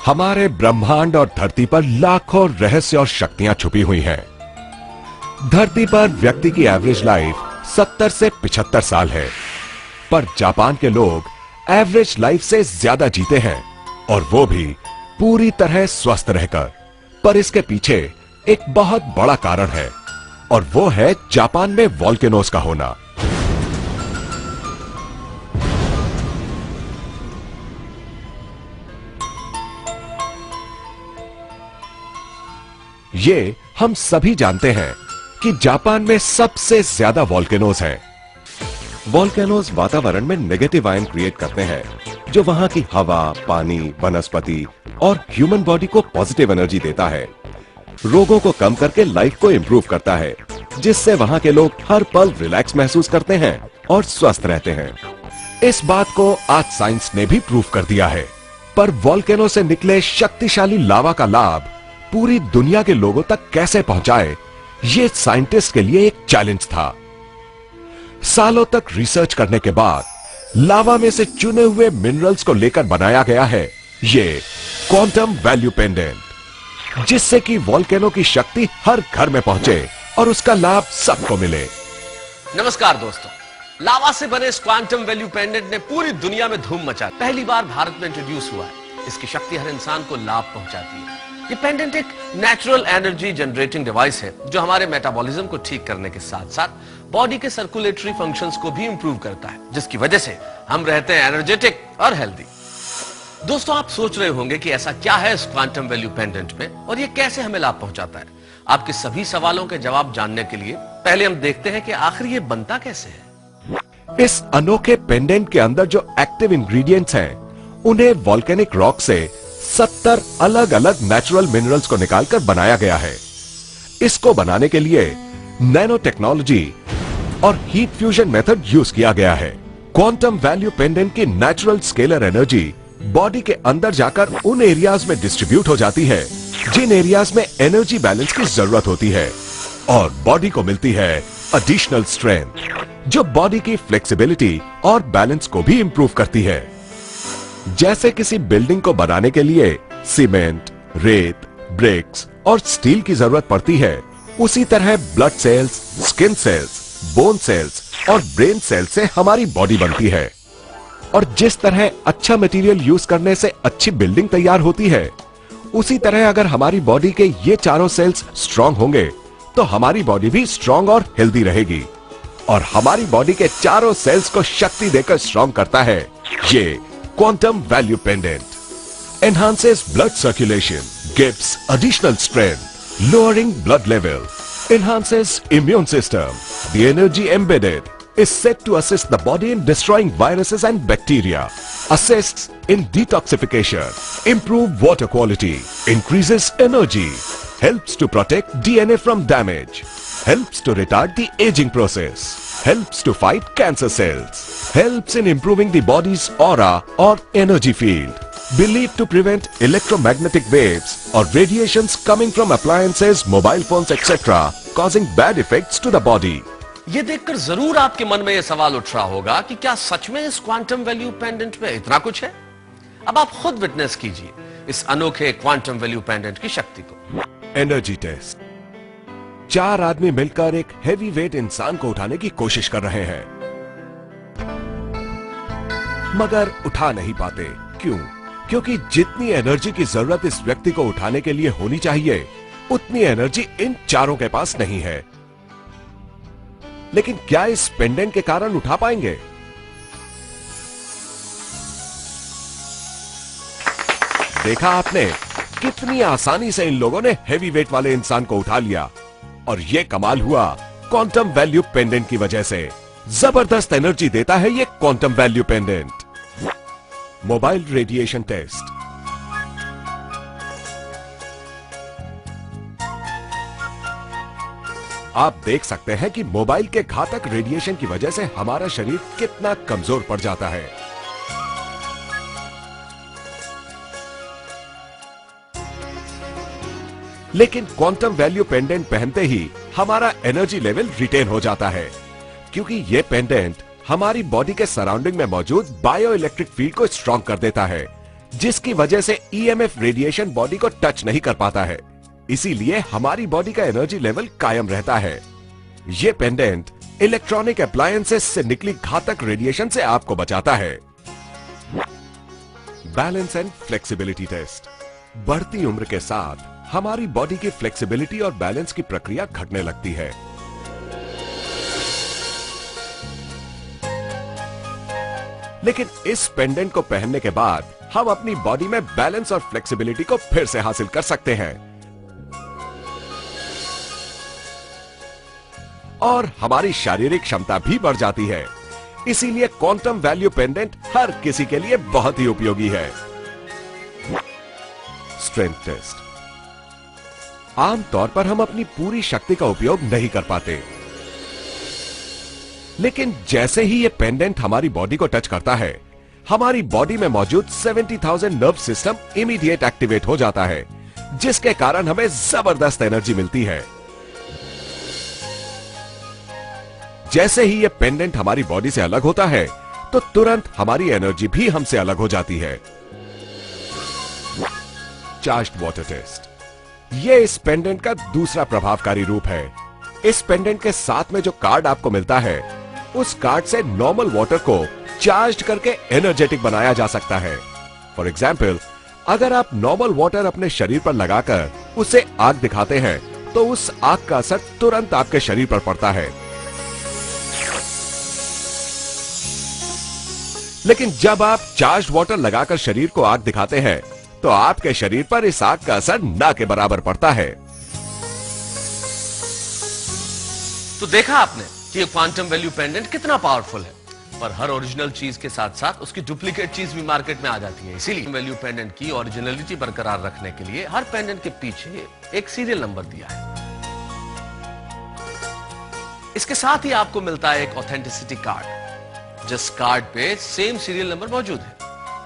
हमारे ब्रह्मांड और धरती पर लाखों रहस्य और शक्तियां छुपी हुई हैं। धरती पर व्यक्ति की एवरेज लाइफ 70 से 75 साल है, पर जापान के लोग एवरेज लाइफ से ज्यादा जीते हैं, और वो भी पूरी तरह स्वस्थ रहकर। पर इसके पीछे एक बहुत बड़ा कारण है, और वो है जापान में वोल्केनोज का होना। ये हम सभी जानते हैं कि जापान में सबसे ज्यादा वोल्केनोज हैं। वोल्केनोज वातावरण में नेगेटिव आयन क्रिएट करते हैं, जो वहां की हवा, पानी, वनस्पति और ह्यूमन बॉडी को पॉजिटिव एनर्जी देता है। रोगों को कम करके लाइफ को इंप्रूव करता है, जिससे वहां के लोग हर पल रिलैक्स महसूस करते हैं और स्वस्थ रहते हैं। इस बात को आज साइंस ने भी प्रूव कर दिया है। पर वोल्केनो से निकले शक्तिशाली लावा का लाभ पूरी दुनिया के लोगों तक कैसे पहुंचाए, ये साइंटिस्ट के लिए एक चैलेंज था। सालों तक रिसर्च करने के बाद लावा में से चुने हुए मिनरल्स को लेकर बनाया गया है ये क्वांटम वैल्यू पेंडेंट, जिससे कि वोल्केनो की शक्ति हर घर में पहुंचे और उसका लाभ सबको मिले। नमस्कार दोस्तों, लावा से बने इस क्वांटम वैल्यू पेंडेंट ने पूरी दुनिया में धूम मचा। पहली बार भारत में इंट्रोड्यूस हुआ है। इसकी शक्ति हर इंसान को लाभ पहुंचाती है। ये पेंडेंट एक नेचुरल एनर्जी जनरेटिंग डिवाइस है, जो हमारे मेटाबॉलिज्म को ठीक करने के साथ साथ बॉडी के सर्कुलेटरी फंक्शंस को भी इंप्रूव करता है, जिसकी वजह से हम रहते हैं एनर्जेटिक और हेल्दी। दोस्तों, आप सोच रहे होंगे कि ऐसा क्या है इस क्वांटम वैल्यू पेंडेंट में और ये कैसे हमें लाभ पहुंचाता है। आपके सभी सवालों के जवाब जानने के लिए पहले हम देखते हैं कि आखिर ये बनता कैसे है। इस अनोखे पेंडेंट के अंदर जो एक्टिव इंग्रेडिएंट्स हैं, उन्हें वोल्केनिक रॉक से 70 अलग अलग नेचुरल मिनरल्स को निकालकर बनाया गया है। इसको बनाने के लिए नैनो टेक्नोलॉजी और हीट फ्यूजन मेथड यूज किया गया है। क्वांटम वैल्यू पेंडेंट की नेचुरल स्केलर एनर्जी बॉडी के अंदर जाकर उन एरियाज में डिस्ट्रीब्यूट हो जाती है जिन एरियाज में एनर्जी बैलेंस की जरूरत होती है, और बॉडी को मिलती है एडिशनल स्ट्रेंथ, जो बॉडी की फ्लेक्सिबिलिटी और बैलेंस को भी इंप्रूव करती है। जैसे किसी बिल्डिंग को बनाने के लिए सीमेंट, रेत, ब्रिक्स और स्टील की जरूरत पड़ती है, उसी तरह blood cells, skin cells, bone cells और ब्रेन सेल्स से हमारी बॉडी बनती है। और जिस तरह अच्छा मटेरियल यूज करने से अच्छी बिल्डिंग तैयार होती है, उसी तरह अगर हमारी बॉडी के ये चारों सेल्स स्ट्रांग होंगे तो हमारी बॉडी भी स्ट्रांग और हेल्दी रहेगी। और हमारी बॉडी के चारों सेल्स को शक्ति देकर स्ट्रांग करता है ये quantum value pendant. Enhances blood circulation, gives additional strength, lowering blood level, enhances immune system. The energy embedded is said to assist the body in destroying viruses and bacteria, assists in detoxification, improve water quality, increases energy, helps to protect DNA from damage, helps to retard the aging process, helps to fight cancer cells, helps in improving the body's aura or energy field, believed to prevent electromagnetic waves or radiations coming from appliances, mobile phones, etc., causing bad effects to the body. ये देखकर जरूर आपके मन में यह सवाल उठ रहा होगा कि क्या सच में इस क्वांटम वैल्यू पेंडेंट में इतना कुछ है। अब आप खुद विटनेस कीजिए इस अनोखे क्वांटम वैल्यू पेंडेंट की शक्ति को। Energy test. 4 आदमी मिलकर एक हेवी वेट इंसान को उठाने की कोशिश कर रहे हैं, मगर उठा नहीं पाते। क्यों? क्योंकि जितनी एनर्जी की जरूरत इस व्यक्ति को उठाने के लिए होनी चाहिए, उतनी एनर्जी इन चारों के पास नहीं है। लेकिन क्या इस पेंडेंट के कारण उठा पाएंगे? देखा आपने कितनी आसानी से इन लोगों ने हेवी वेट वाले इंसान को उठा लिया, और यह कमाल हुआ क्वांटम वैल्यू पेंडेंट की वजह से। जबरदस्त एनर्जी देता है ये quantum value pendant. Mobile radiation test. आप देख सकते हैं कि मोबाइल के घातक रेडिएशन की वजह से हमारा शरीर कितना कमजोर पड़ जाता है। लेकिन क्वांटम वैल्यू पेंडेंट पहनते ही हमारा एनर्जी लेवल रिटेन हो जाता है, क्योंकि यह पेंडेंट हमारी बॉडी के सराउंडिंग में मौजूद बायो इलेक्ट्रिक फील्ड को स्ट्रॉन्ग कर देता है, जिसकी वजह से ईएमएफ रेडिएशन बॉडी को टच नहीं कर पाता है। इसीलिए हमारी बॉडी का एनर्जी लेवल कायम रहता है। ये पेंडेंट इलेक्ट्रॉनिक अप्लायंसेस से निकली घातक रेडिएशन से आपको बचाता है। Balance and flexibility test. बढ़ती उम्र के साथ हमारी बॉडी की फ्लेक्सिबिलिटी और बैलेंस की प्रक्रिया घटने लगती है। लेकिन इस पेंडेंट को पहनने के बाद हम अपनी बॉडी में बैलेंस और फ्लेक्सिबिलिटी को फिर से हासिल कर सकते हैं और हमारी शारीरिक क्षमता भी बढ़ जाती है। इसीलिए क्वांटम वैल्यू पेंडेंट हर किसी के लिए बहुत ही उपयोगी है। Strength test. आमतौर पर हम अपनी पूरी शक्ति का उपयोग नहीं कर पाते, लेकिन जैसे ही ये पेंडेंट हमारी बॉडी को टच करता है, हमारी बॉडी में मौजूद 70,000 नर्व सिस्टम इमीडिएट एक्टिवेट हो जाता है, जिसके कारण हमें जबरदस्त एनर्जी मिलती है। जैसे ही ये पेंडेंट हमारी बॉडी से अलग होता है, तो तुरंत हमारी एनर्जी भी हमसे अलग हो जाती है। Charged water test. ये इस पेंडेंट का दूसरा प्रभावकारी रूप है। इस पेंडेंट के साथ में जो कार्ड आपको मिलता है, उस कार्ड से नॉर्मल वाटर को चार्ज करके एनर्जेटिक बनाया जा सकता है। फॉर एग्जाम्पल, अगर आप नॉर्मल वाटर अपने शरीर पर लगाकर उसे आग दिखाते हैं, तो उस आग का असर तुरंत आपके शरीर पर पड़ता है। लेकिन जब आप चार्ज वाटर लगाकर शरीर को आग दिखाते हैं, तो आपके शरीर पर इस आग का असर ना के बराबर पड़ता है। तो देखा आपने कि ये क्वांटम वैल्यू पेंडेंट कितना पावरफुल है, पर हर ओरिजिनल चीज के साथ साथ उसकी डुप्लीकेट चीज भी मार्केट में आ जाती है। इसीलिए वैल्यू पेंडेंट की ओरिजिनलिटी बरकरार रखने के लिए हर पेंडेंट के पीछे एक सीरियल नंबर दिया है। इसके साथ ही आपको मिलता है एक ऑथेंटिसिटी कार्ड, जिस कार्ड पे सेम सीरियल नंबर मौजूद है।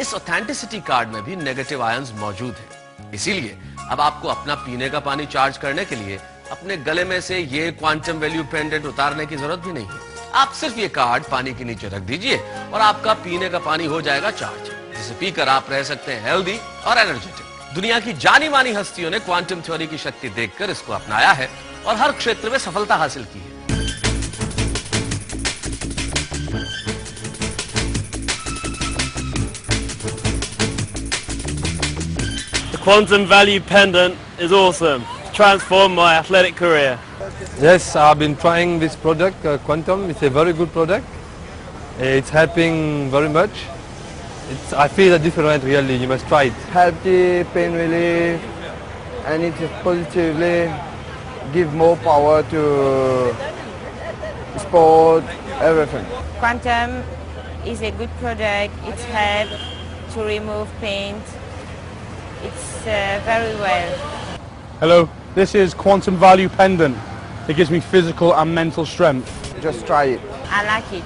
इस ऑथेंटिसिटी कार्ड में भी नेगेटिव आयंस मौजूद है। इसीलिए अब आपको अपना पीने का पानी चार्ज करने के लिए अपने गले में से ये क्वांटम वैल्यू पेंडेंट उतारने की जरूरत भी नहीं है। आप सिर्फ ये कार्ड पानी के नीचे रख दीजिए और आपका पीने का पानी हो जाएगा चार्ज, जिसे पीकर आप रह सकते हैं हेल्दी और एनर्जेटिक। दुनिया की जानी मानी हस्तियों ने क्वांटम थ्योरी की शक्ति देखकर इसको अपनाया है और हर क्षेत्र में सफलता हासिल की है। The quantum value pendant is awesome. Transformed my athletic career. Yes, I've been trying this product, Quantum. It's a very good product. It's helping very much. I feel different really. You must try it. Healthy, pain relief, and it positively give more power to sport, everything. Quantum is a good product. It's helped to remove pain. It's very well. Hello, this is Quantum Value Pendant. It gives me physical and mental strength. Just try it. I like it.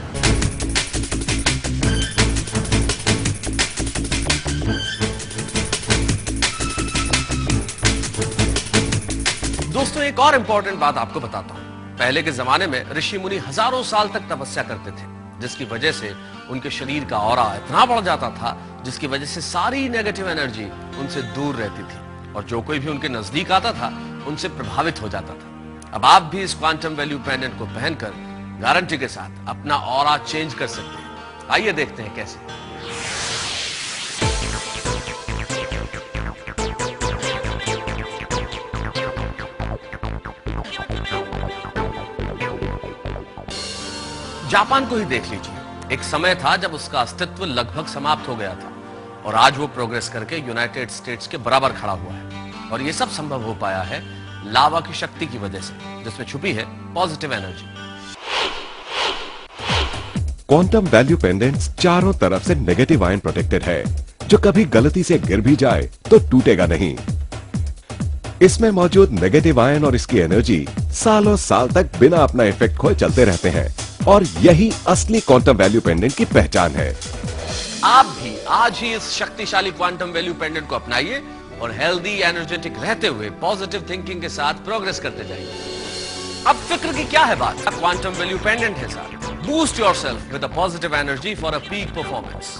दोस्तों, एक और important बात आपको बताता हूं। पहले के जमाने में ऋषि मुनि हजारों साल तक तपस्या करते थे, जिसकी वजह से उनके शरीर का ऑरा इतना बढ़ जाता था, जिसकी वजह से सारी नेगेटिव एनर्जी उनसे दूर रहती थी और जो कोई भी उनके नजदीक आता था उनसे प्रभावित हो जाता था। अब आप भी इस क्वांटम वैल्यू पेंडेंट को पहनकर गारंटी के साथ अपना ऑरा चेंज कर सकते हैं। आइए देखते हैं कैसे। जापान को ही देख लीजिए। एक समय था जब उसका अस्तित्व लगभग समाप्त हो गया था और आज वो प्रोग्रेस करके यूनाइटेड स्टेट्स के बराबर खड़ा हुआ है। और ये सब संभव हो पाया है लावा की शक्ति की वजह से, जिसमें छुपी है positive energy. Quantum value pendants चारों तरफ से नेगेटिव आयन प्रोटेक्टेड है, जो कभी गलती से गिर भी जाए तो टूटेगा नहीं। इसमें मौजूद नेगेटिव आयन और इसकी एनर्जी सालों साल तक बिना अपना इफेक्ट खोए चलते रहते हैं और यही असली क्वांटम वैल्यू पेंडेंट की पहचान है। आप भी आज ही इस शक्तिशाली क्वांटम वैल्यू पेंडेंट को अपनाइए और हेल्दी एनर्जेटिक रहते हुए पॉजिटिव थिंकिंग के साथ प्रोग्रेस करते जाइए। अब फिक्र की क्या है बात, क्वांटम वैल्यू पेंडेंट है साथ। Boost yourself with a positive energy for a peak performance.